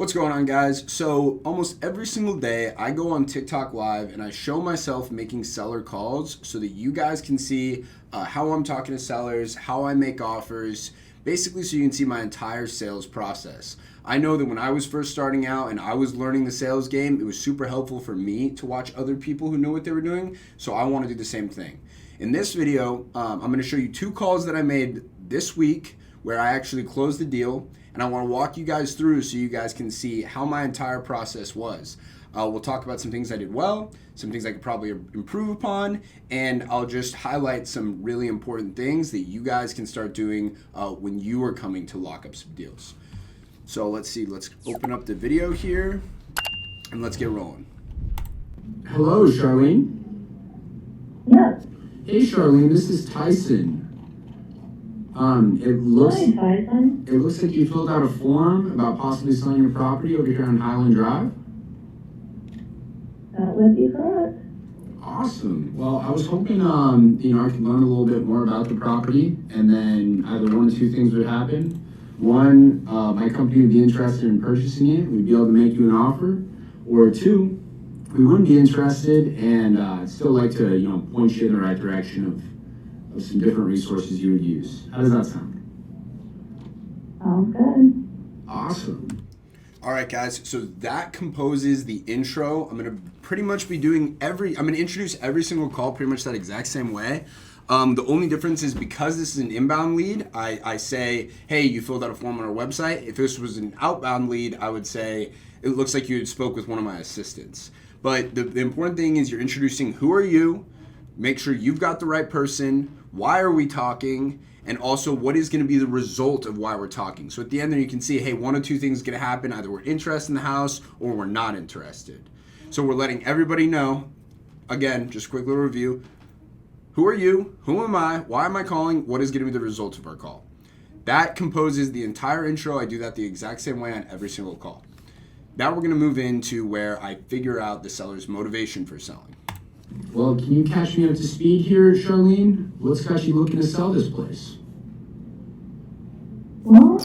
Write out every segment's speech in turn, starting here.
What's going on, guys? So almost every single day I go on TikTok live and I show myself making seller calls so that you guys can see how I'm talking to sellers, how I make offers, basically so you can see my entire sales process. I know that when I was first starting out and I was learning the sales game, it was super helpful for me to watch other people who knew what they were doing, so I want to do the same thing. In this video, I'm going to show you 2 calls that I made this week where I actually closed the deal, and I want to walk you guys through so you guys can see how my entire process was. We'll talk about some things I did well, some things I could probably improve upon, and I'll just highlight some really important things that you guys can start doing when you are coming to lock up some deals. So let's see, let's open up the video here and let's get rolling. Hello, Charlene. Yes. Hey, Charlene, this is Tyson. Hi, Tyson. It looks like you filled out a form about possibly selling your property over here on Highland Drive. That would be correct. Awesome. Well, I was hoping, I could learn a little bit more about the property, and then either one or two things would happen. One, my company would be interested in purchasing it. We'd be able to make you an offer. Or two, we wouldn't be interested, and I'd still like to, point you in the right direction of some different resources you would use. How does that sound? Sounds good. Awesome. All right, guys, so that composes the intro. I'm going to pretty much be doing I'm going to introduce every single call pretty much that exact same way. The only difference is because this is an inbound lead, I say, hey, you filled out a form on our website. If this was an outbound lead, I would say, it looks like you spoke with one of my assistants. But the important thing is you're introducing who are you, make sure you've got the right person, why are we talking, and also what is going to be the result of why we're talking. So at the end there you can see, hey, one or two things are going to happen. Either we're interested in the house or we're not interested. So we're letting everybody know, again, just a quick little review, who are you, who am I, why am I calling, what is going to be the result of our call. That composes the entire intro. I do that the exact same way on every single call. Now we're going to move into where I figure out the seller's motivation for selling. Well, can you catch me up to speed here, Charlene? What's got you looking to sell this place? Well,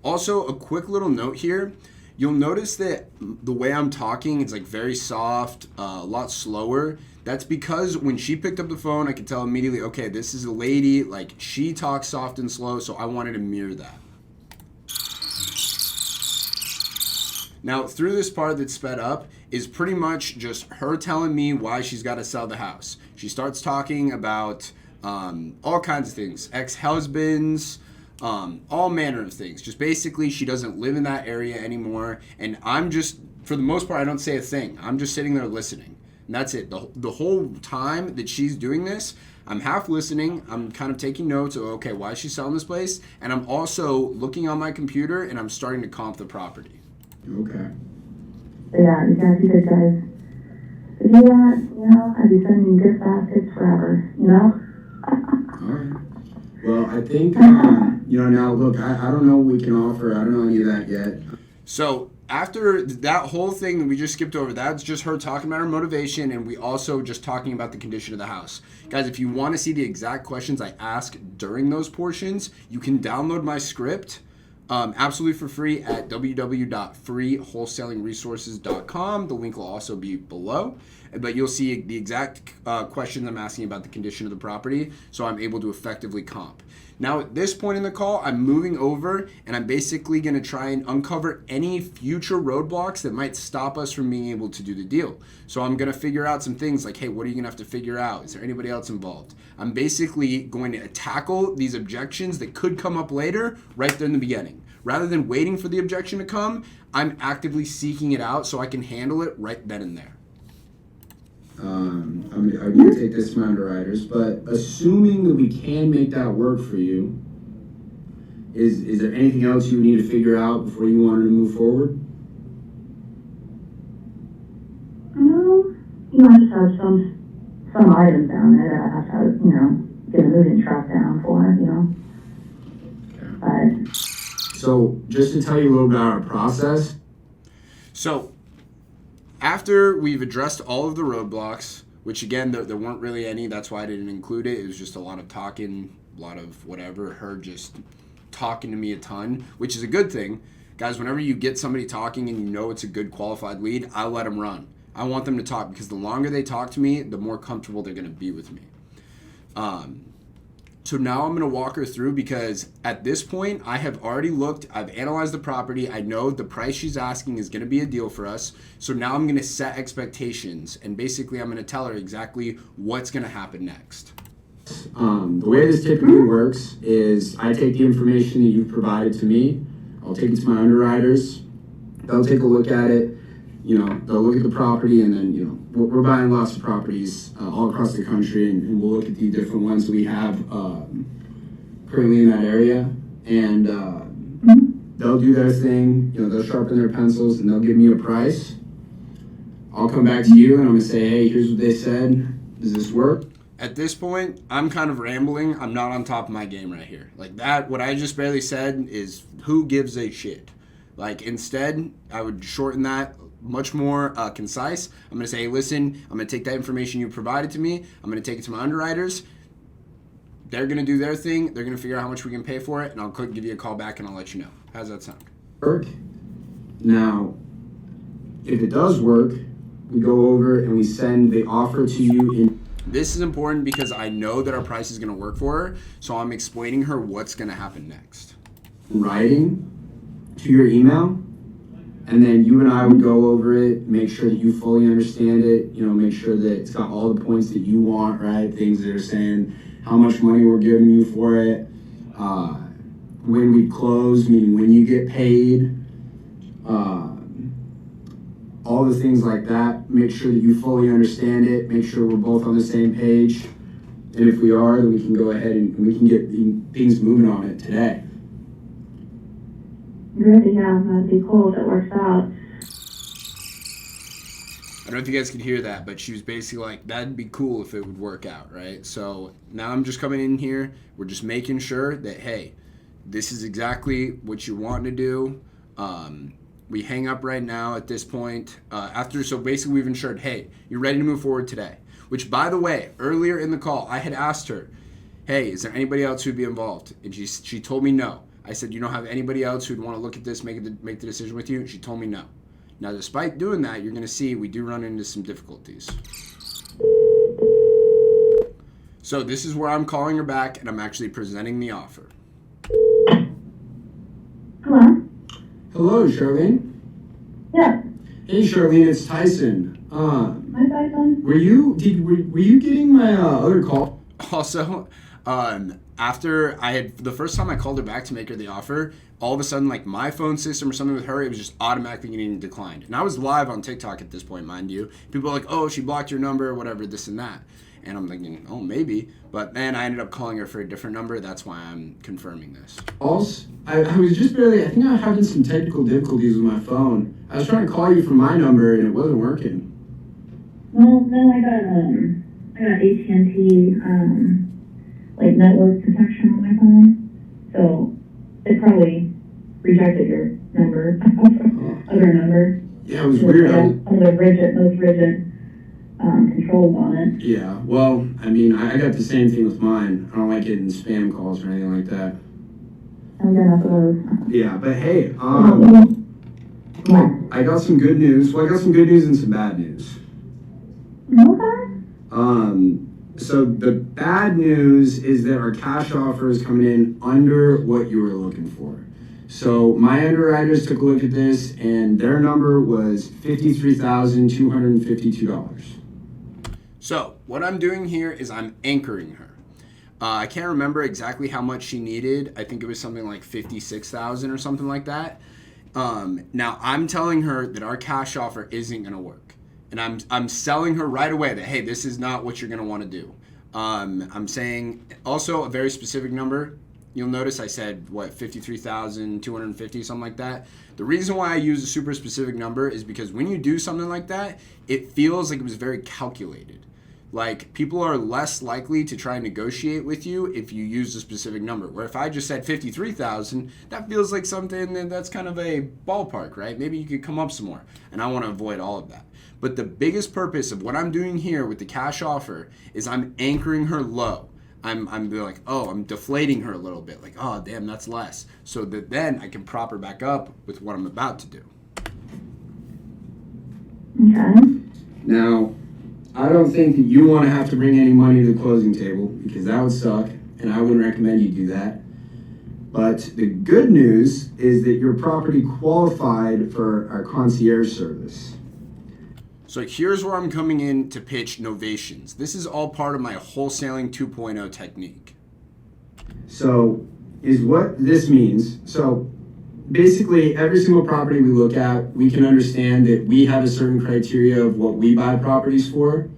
Also, a quick little note here. You'll notice that the way I'm talking, it's like very soft, a lot slower. That's because when she picked up the phone, I could tell immediately, okay, this is a lady, like she talks soft and slow, so I wanted to mirror that. Now, through this part that's sped up is pretty much just her telling me why she's got to sell the house. She starts talking about all kinds of things, ex-husbands, all manner of things. Just basically, she doesn't live in that area anymore. And I'm just, for the most part, I don't say a thing. I'm just sitting there listening. And that's it. The whole time that she's doing this, I'm half listening. I'm kind of taking notes of, okay, why is she selling this place? And I'm also looking on my computer and I'm starting to comp the property. Okay. yeah, you guys, you good guys. To do that, I'd be sending gift baskets forever, All right. Well, I think, now, look, I don't know what we can offer. I don't know any of that yet. So after that whole thing that we just skipped over, that's just her talking about her motivation, and we also just talking about the condition of the house. Guys, if you want to see the exact questions I ask during those portions, you can download my script absolutely for free at www.freewholesalingresources.com. The link will also be below. But you'll see the exact questions I'm asking about the condition of the property, so I'm able to effectively comp. Now, at this point in the call, I'm moving over, and I'm basically going to try and uncover any future roadblocks that might stop us from being able to do the deal. So I'm going to figure out some things like, hey, what are you going to have to figure out? Is there anybody else involved? I'm basically going to tackle these objections that could come up later right there in the beginning. Rather than waiting for the objection to come, I'm actively seeking it out so I can handle it right then and there. I'm going to take this from underwriters, but assuming that we can make that work for you, is there anything else you need to figure out before you wanted to move forward? I just have some items down there that I have to, get a moving truck down for, Okay. But So just to tell you a little bit about our process. So after we've addressed all of the roadblocks, which again, there weren't really any, that's why I didn't include it. It was just a lot of talking, a lot of whatever, her just talking to me a ton, which is a good thing. Guys, whenever you get somebody talking and you know it's a good qualified lead, I let them run. I want them to talk because the longer they talk to me, the more comfortable they're going to be with me. So now I'm going to walk her through because at this point, I have already looked, I've analyzed the property. I know the price she's asking is going to be a deal for us. So now I'm going to set expectations and basically I'm going to tell her exactly what's going to happen next. The way this typically works is I take the information that you've provided to me, I'll take it to my underwriters, they'll take a look at it, they'll look at the property, and then, we're buying lots of properties all across the country, and we'll look at the different ones we have currently in that area, and they'll do their thing, they'll sharpen their pencils, and they'll give me a price. I'll come back to you, and I'm going to say, hey, here's what they said, does this work? At this point, I'm kind of rambling. I'm not on top of my game right here. Like that, what I just barely said is who gives a shit? Like instead, I would shorten that much more concise. I'm going to say, hey, listen, I'm going to take that information you provided to me. I'm going to take it to my underwriters. They're going to do their thing. They're going to figure out how much we can pay for it, and I'll give you a call back and I'll let you know. How's that sound? Work. Now, if it does work, we go over and we send the offer to you in. This is important because I know that our price is going to work for her, so I'm explaining her what's going to happen next. Writing to your email, and then you and I would go over it, make sure that you fully understand it, make sure that it's got all the points that you want, right? Things that are saying how much money we're giving you for it, when we close, meaning when you get paid, all the things like that. Make sure that you fully understand it, make sure we're both on the same page, and if we are, then we can go ahead and we can get things moving on it today. Good, yeah, that'd be cool if it works out. I don't know if you guys can hear that, but she was basically like, that'd be cool if it would work out, right? So now I'm just coming in here. We're just making sure that, hey, this is exactly what you want to do. We hang up right now at this point. So basically we've ensured, hey, you're ready to move forward today. Which, by the way, earlier in the call, I had asked her, hey, is there anybody else who'd be involved? And she told me no. I said, you don't have anybody else who'd want to look at this, make the decision with you? She told me no. Now, despite doing that, you're going to see we do run into some difficulties. So this is where I'm calling her back, and I'm actually presenting the offer. Hello? Hello, Charlene. Yeah. Hey, Charlene, it's Tyson. Hi, Tyson. Were you getting my other call? Also, after the first time I called her back to make her the offer, all of a sudden, like my phone system or something with her, it was just automatically getting declined. And I was live on TikTok at this point, mind you. People are like, oh, she blocked your number, whatever, this and that. And I'm thinking, oh, maybe. But then I ended up calling her for a different number. That's why I'm confirming this. Also, I was just barely, I think I was having some technical difficulties with my phone. I was trying to call you from my number and it wasn't working. Well, no, I got AT&T, like network protection on my phone. So it probably rejected your number, other number. Yeah, it was weird. Those rigid controls on it. Yeah, well, I mean, I got the same thing with mine. I don't like getting spam calls or anything like that. I'm gonna have those. Yeah, but hey, What? I got some good news. Well, I got some good news and some bad news. Okay. So the bad news is that our cash offer is coming in under what you were looking for. So my underwriters took a look at this, and their number was $53,252. So what I'm doing here is I'm anchoring her. I can't remember exactly how much she needed. I think it was something like $56,000 or something like that. Now I'm telling her that our cash offer isn't going to work. And I'm selling her right away that, hey, this is not what you're going to want to do. I'm saying also a very specific number. You'll notice I said, 53,250, something like that. The reason why I use a super specific number is because when you do something like that, it feels like it was very calculated. Like, people are less likely to try and negotiate with you if you use a specific number. Where if I just said 53,000, that feels like something that's kind of a ballpark, right? Maybe you could come up some more. And I want to avoid all of that. But the biggest purpose of what I'm doing here with the cash offer is I'm anchoring her low. I'm like, oh, I'm deflating her a little bit. Like, oh, damn, that's less. So that then I can prop her back up with what I'm about to do. Okay. Now, I don't think that you want to have to bring any money to the closing table because that would suck, and I wouldn't recommend you do that. But the good news is that your property qualified for our concierge service. So here's where I'm coming in to pitch novations. This is all part of my wholesaling 2.0 technique. So, is what this means. So, basically, every single property we look at, we can understand that we have a certain criteria of what we buy properties for.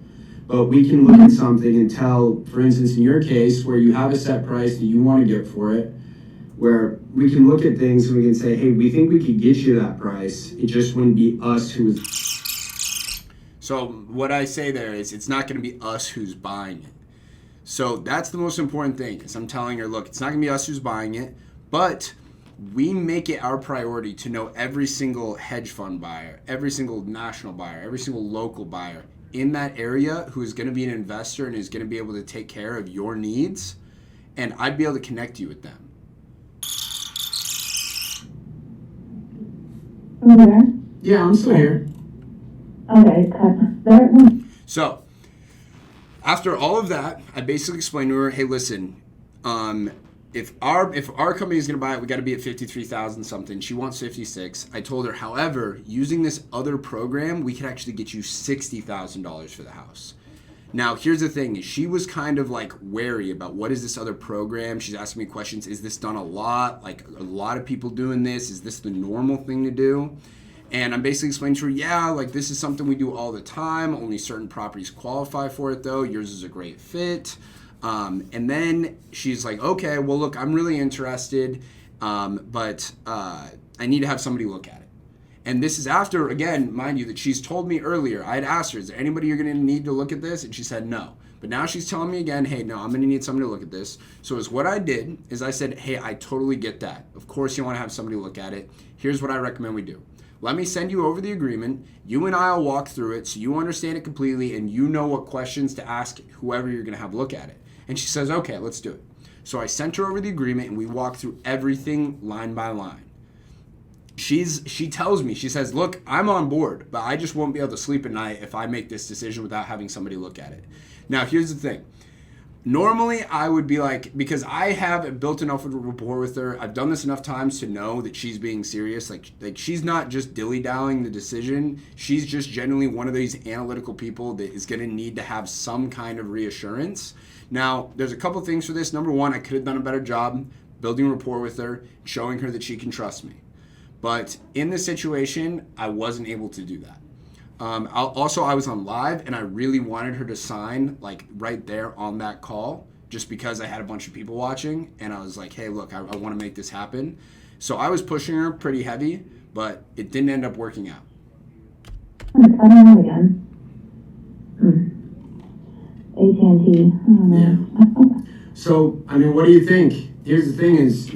But we can look at something and tell, for instance, in your case, where you have a set price that you want to get for it, where we can look at things and we can say, hey, we think we could get you that price. It just wouldn't be us who is. So what I say there is it's not going to be us who's buying it. So that's the most important thing is I'm telling her, look, it's not going to be us who's buying it, but we make it our priority to know every single hedge fund buyer, every single national buyer, every single local buyer in that area who is going to be an investor and is going to be able to take care of your needs, and I'd be able to connect you with them. Are you there? Yeah, I'm still here. Okay, cut. So after all of that, I basically explained to her, hey, listen, if our company is going to buy it, we got to be at 53,000 something. She wants 56. I told her, however, using this other program, we could actually get you $60,000 for the house. Now, here's the thing: is she was kind of like wary about what is this other program. She's asking me questions. Is this done a lot? Like a lot of people doing this? Is this the normal thing to do? And I'm basically explaining to her, yeah, like this is something we do all the time. Only certain properties qualify for it, though. Yours is a great fit. And then she's like, okay, well, look, I'm really interested, but I need to have somebody look at it. And this is after, again, mind you, that she's told me earlier. I had asked her, is there anybody you're going to need to look at this? And she said no. But now she's telling me again, hey, no, I'm going to need somebody to look at this. So is what I did is I said, hey, I totally get that. Of course you want to have somebody look at it. Here's what I recommend we do. Let me send you over the agreement. You and I will walk through it so you understand it completely and you know what questions to ask whoever you're going to have look at it. And she says, okay, let's do it. So I sent her over the agreement and we walked through everything line by line. She tells me, she says, look, I'm on board, but I just won't be able to sleep at night if I make this decision without having somebody look at it. Now, here's the thing. Normally, I would be like, because I have built enough of a rapport with her, I've done this enough times to know that she's being serious. Like she's not just dilly-dallying the decision. She's just genuinely one of these analytical people that is going to need to have some kind of reassurance. Now, there's a couple things for this. Number one, I could have done a better job building rapport with her, showing her that she can trust me. But in this situation, I wasn't able to do that. I was on live and I really wanted her to sign like right there on that call just because I had a bunch of people watching and I was like, hey, look, I want to make this happen. So I was pushing her pretty heavy, but it didn't end up working out. I don't know again. AT&T. Yeah. So, I mean, what do you think? Here's the thing is,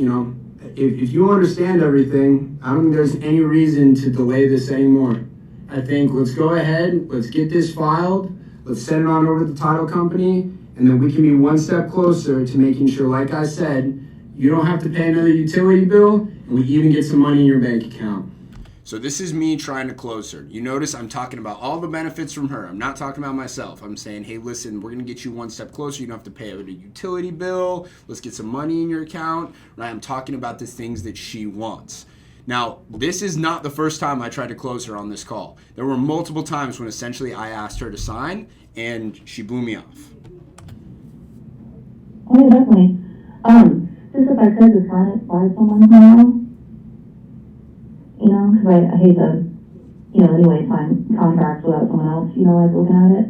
if you understand everything, I don't think there's any reason to delay this anymore. I think let's go ahead, let's get this filed, let's send it on over to the title company, and then we can be one step closer to making sure, like I said, you don't have to pay another utility bill, and we even get some money in your bank account. So this is me trying to close her. You notice I'm talking about all the benefits from her. I'm not talking about myself. I'm saying, hey, listen, we're going to get you one step closer. You don't have to pay a utility bill. Let's get some money in your account. Right? I'm talking about the things that she wants. Now, this is not the first time I tried to close her on this call. There were multiple times when essentially I asked her to sign, and she blew me off. Oh, yeah, definitely. Just if I could just run it by someone tomorrow, because I hate to, anyway, sign contracts without someone else, like looking at it.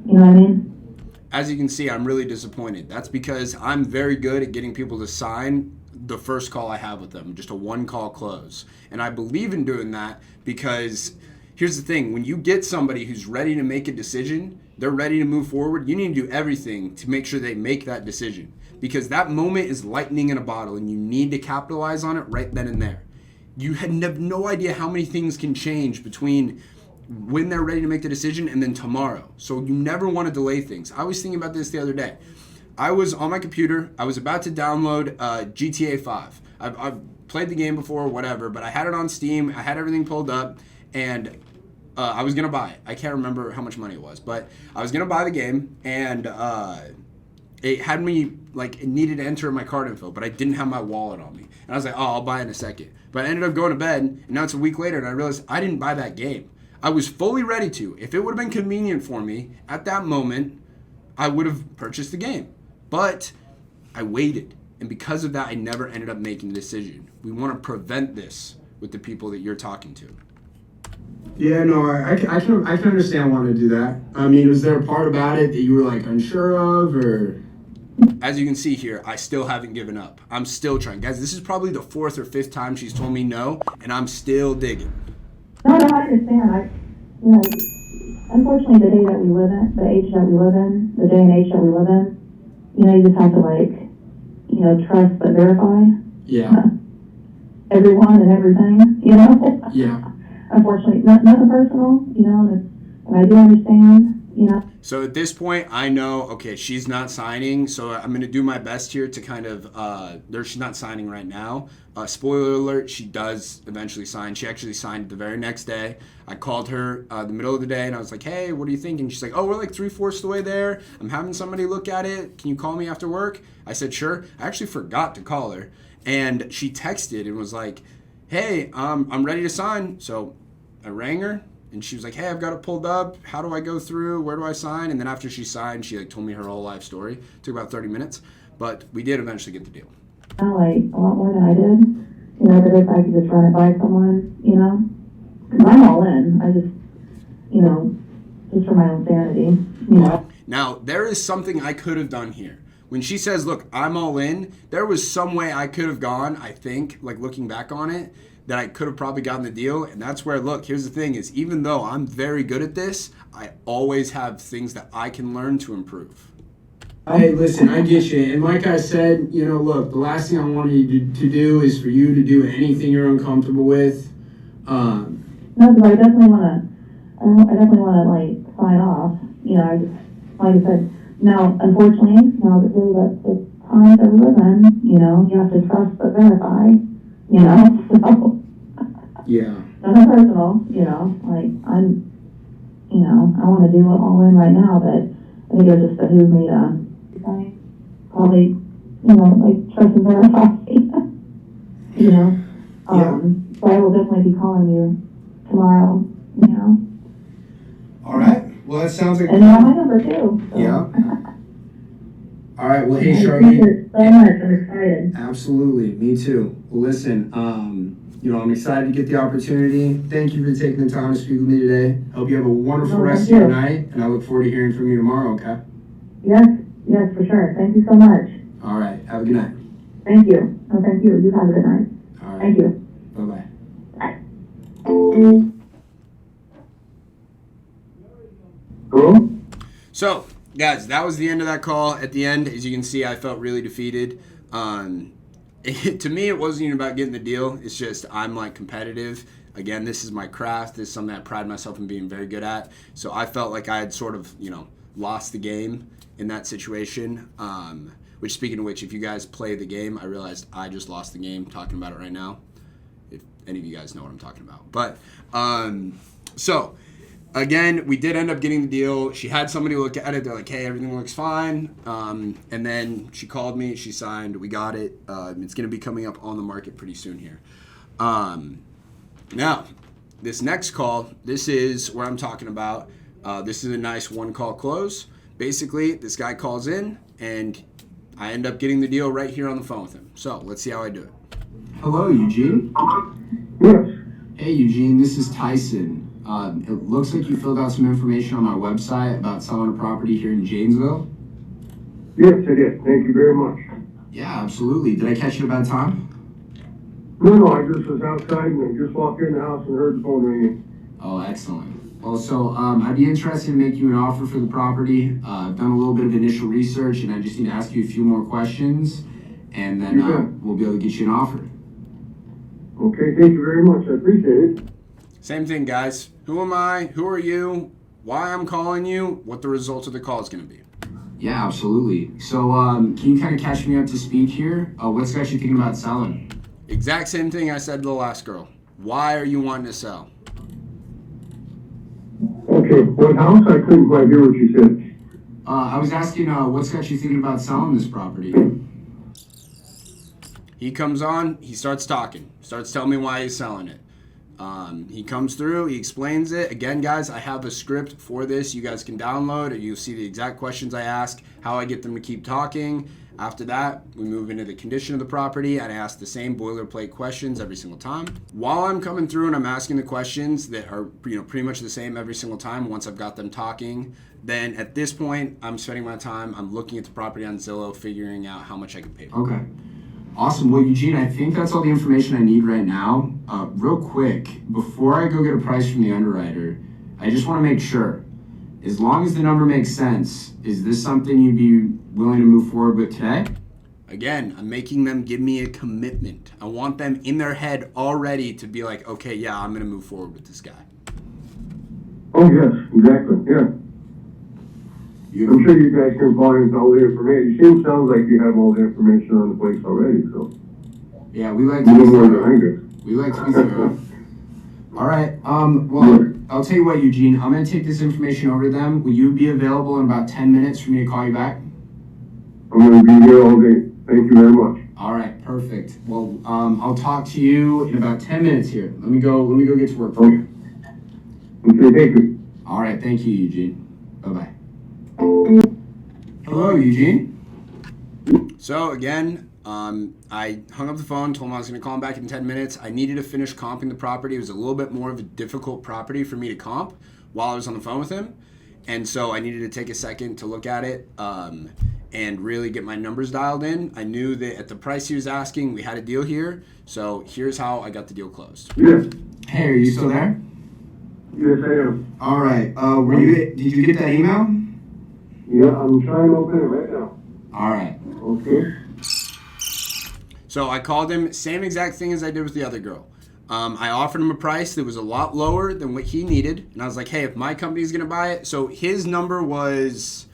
You know what I mean? As you can see, I'm really disappointed. That's because I'm very good at getting people to sign the first call I have with them, just a one-call close. And I believe in doing that because here's the thing. When you get somebody who's ready to make a decision, they're ready to move forward, you need to do everything to make sure they make that decision. Because that moment is lightning in a bottle and you need to capitalize on it right then and there. You have no idea how many things can change between when they're ready to make the decision and then tomorrow. So you never want to delay things. I was thinking about this the other day. I was on my computer. I was about to download GTA 5. I've played the game before, whatever, but I had it on Steam. I had everything pulled up, and I was going to buy it. I can't remember how much money it was, but I was going to buy the game, and it had me, like, it needed to enter my card info, but I didn't have my wallet on me. And I was like, oh, I'll buy it in a second. But I ended up going to bed, and now it's a week later, and I realized I didn't buy that game. I was fully ready to. If it would have been convenient for me at that moment, I would have purchased the game. But I waited. And because of that, I never ended up making the decision. We want to prevent this with the people that you're talking to. Yeah, no, I can understand wanting to do that. I mean, was there a part about it that you were like unsure of, or? As you can see here, I still haven't given up. I'm still trying. Guys, this is probably the 4th or 5th time she's told me no, and I'm still digging. No, I understand. Unfortunately, the day that we live in, the age that we live in, the day and age that we live in, you just have to, trust but verify. Yeah. Everyone and everything, Yeah. Unfortunately, nothing personal, and I do understand, So at this point, I know, okay, she's not signing, so I'm going to do my best here to kind of, she's not signing right now. Spoiler alert, she does eventually sign. She actually signed the very next day. I called her the middle of the day, and I was like, hey, what do you think? And she's like, oh, we're like 3/4 the way there. I'm having somebody look at it. Can you call me after work? I said, sure. I actually forgot to call her, and she texted and was like, hey, I'm ready to sign. So I rang her. And she was like, hey, I've got it pulled up. How do I go through? Where do I sign? And then after she signed, she told me her whole life story. It took about 30 minutes. But we did eventually get the deal. a lot more than I did. But if I could just run it by someone, because I'm all in. I just, just for my own sanity, Now, there is something I could have done here. When she says, look, I'm all in, there was some way I could have gone, I think, like looking back on it, that I could have probably gotten the deal. And that's where, look, here's the thing is, even though I'm very good at this, I always have things that I can learn to improve. Hey, listen, I get you. And like I said, look, the last thing I want you to do is for you to do anything you're uncomfortable with. No, because I definitely want to, sign off. I just, like I said, now, unfortunately, the times that we live in, you have to trust but verify, so. Yeah. Nothing personal, I want to do it all in right now, but I think it just behooves me to probably, trust and verify, So I will definitely be calling you tomorrow, All right. Well, that sounds like. And you have my number too. So. Yeah. All right. Well, hey, I Charlene. appreciate it so much. I'm excited. Absolutely. Me too. Well, listen, I'm excited to get the opportunity. Thank you for taking the time to speak with me today. Hope you have a wonderful rest of your night, and I look forward to hearing from you tomorrow, okay? Yes, for sure. Thank you so much. All right. Have a good night. Thank you. Oh, thank you. You have a good night. All right. Thank you. Bye-bye. Bye. Hello? So, guys, that was the end of that call. At the end, as you can see, I felt really defeated. To me, it wasn't even about getting the deal. It's just I'm competitive. Again, this is my craft. This is something I pride myself in being very good at. So I felt like I had sort of, lost the game in that situation. Which, speaking of which, if you guys play the game, I realized I just lost the game talking about it right now. If any of you guys know what I'm talking about. But, so... Again, we did end up getting the deal. She had somebody look at it. They're like, hey, everything looks fine. And then she called me. She signed. We got it. It's going to be coming up on the market pretty soon here. Now, this next call, this is where I'm talking about. This is a nice one-call close. Basically, this guy calls in, and I end up getting the deal right here on the phone with him. So let's see how I do it. Hello, Eugene. Yes. Hey, Eugene. This is Tyson. It looks like you filled out some information on our website about selling a property here in Janesville. Yes, I did. Thank you very much. Yeah, absolutely. Did I catch you at a bad time? No, I just was outside and I just walked in the house and heard the phone ringing. Oh, excellent. Well, so I'd be interested in making you an offer for the property. I've done a little bit of initial research, and I just need to ask you a few more questions, and then we'll be able to get you an offer. Okay, thank you very much. I appreciate it. Same thing, guys. Who am I? Who are you? Why I'm calling you? What the result of the call is going to be. Yeah, absolutely. So, can you kind of catch me up to speed here? What's got you thinking about selling? Exact same thing I said to the last girl. Why are you wanting to sell? Okay, what house? I couldn't quite hear what you said. I was asking, what's got you thinking about selling this property? He comes on, he starts talking, starts telling me why he's selling it. He comes through, he explains it. Again, guys, I have a script for this. You guys can download it. You'll see the exact questions I ask, how I get them to keep talking. After that, we move into the condition of the property, and I ask the same boilerplate questions every single time. While I'm coming through and I'm asking the questions that are pretty much the same every single time once I've got them talking, then at this point, I'm spending my time, I'm looking at the property on Zillow, figuring out how much I can pay for it. Okay. Awesome. Well, Eugene, I think that's all the information I need right now. Real quick, before I go get a price from the underwriter, I just want to make sure, as long as the number makes sense, is this something you'd be willing to move forward with today? Again, I'm making them give me a commitment. I want them in their head already to be like, okay, yeah, I'm going to move forward with this guy. Oh, yes, exactly, yeah. I'm sure you guys can find all the information. It sounds like you have all the information on the place already, so. Yeah, we like to You be know more thorough. than I do. We like to be thorough. All right. Well, I'll tell you what, Eugene. I'm going to take this information over to them. Will you be available in about 10 minutes for me to call you back? I'm gonna be here all day. Thank you very much. All right. Perfect. Well, I'll talk to you in about 10 minutes here. Let me go get to work for you. Okay, thank you. All right. Thank you, Eugene. Bye-bye. Hello, Eugene. So again, I hung up the phone, told him I was going to call him back in 10 minutes. I needed to finish comping the property. It was a little bit more of a difficult property for me to comp while I was on the phone with him. And so I needed to take a second to look at it and really get my numbers dialed in. I knew that at the price he was asking, we had a deal here. So here's how I got the deal closed. Yes, Hey, are you still there? yes, I am. All right. Did you get that email? Yeah, I'm trying to open it right now. All right. Okay. So I called him, same exact thing as I did with the other girl. I offered him a price that was a lot lower than what he needed. And I was like, hey, if my company's going to buy it. So his number was,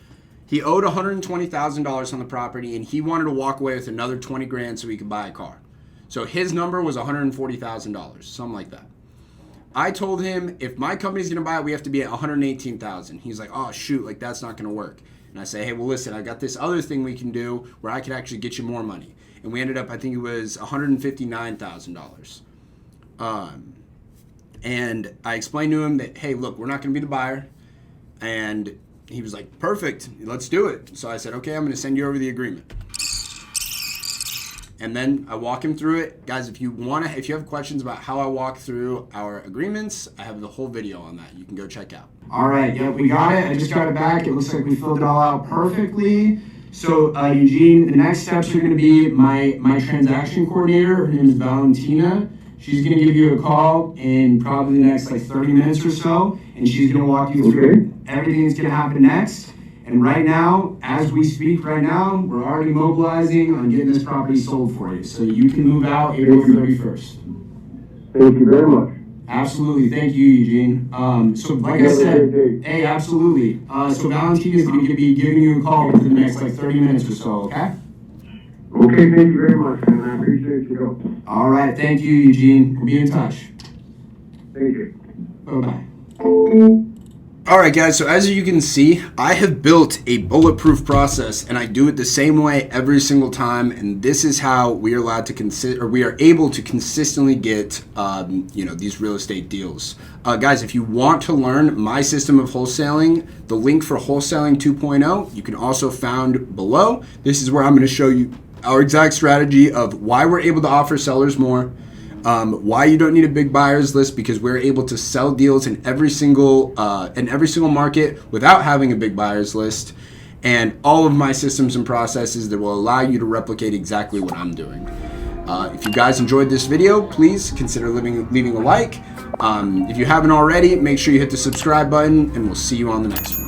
he owed $120,000 on the property and he wanted to walk away with another 20 grand so he could buy a car. So his number was $140,000, something like that. I told him, if my company's going to buy it, we have to be at $118,000. He's like, oh, shoot, like that's not going to work. And I say, hey, well, listen, I got this other thing we can do where I could actually get you more money. And we ended up, I think it was $159,000. And I explained to him that, hey, look, we're not going to be the buyer. And he was like, perfect, let's do it. So I said, okay, I'm going to send you over the agreement. And then I walk him through it. Guys, if you have questions about how I walk through our agreements, I have the whole video on that. You can go check out. All right. Yep, we got it. I just got it back. It looks like we filled it all out perfectly. So, Eugene, the next steps are going to be my transaction coordinator. Her name is Valentina. She's going to give you a call in probably the next 30 minutes or so, and she's going to walk you through everything that's going to happen next. And right now, as we speak right now, we're already mobilizing on getting this property sold for you. So you can move out April 31st. Thank you very much. Absolutely. Thank you, Eugene. So like I said, hey, absolutely. So Valentina is going to be giving you a call within the next 30 minutes or so, okay? Okay, thank you very much, and I appreciate your help. All right. Thank you, Eugene. We'll be in touch. Thank you. Bye-bye. All right, guys, so as you can see, I have built a bulletproof process, and I do it the same way every single time, and this is how we are allowed to we are able to consistently get, these real estate deals. Guys, if you want to learn my system of wholesaling, the link for Wholesaling 2.0, you can also found below. This is where I'm going to show you our exact strategy of why we're able to offer sellers more, why you don't need a big buyers list, because we're able to sell deals in every single market without having a big buyers list, and all of my systems and processes that will allow you to replicate exactly what I'm doing. If you guys enjoyed this video, please consider leaving a like. If you haven't already, make sure you hit the subscribe button, and we'll see you on the next one.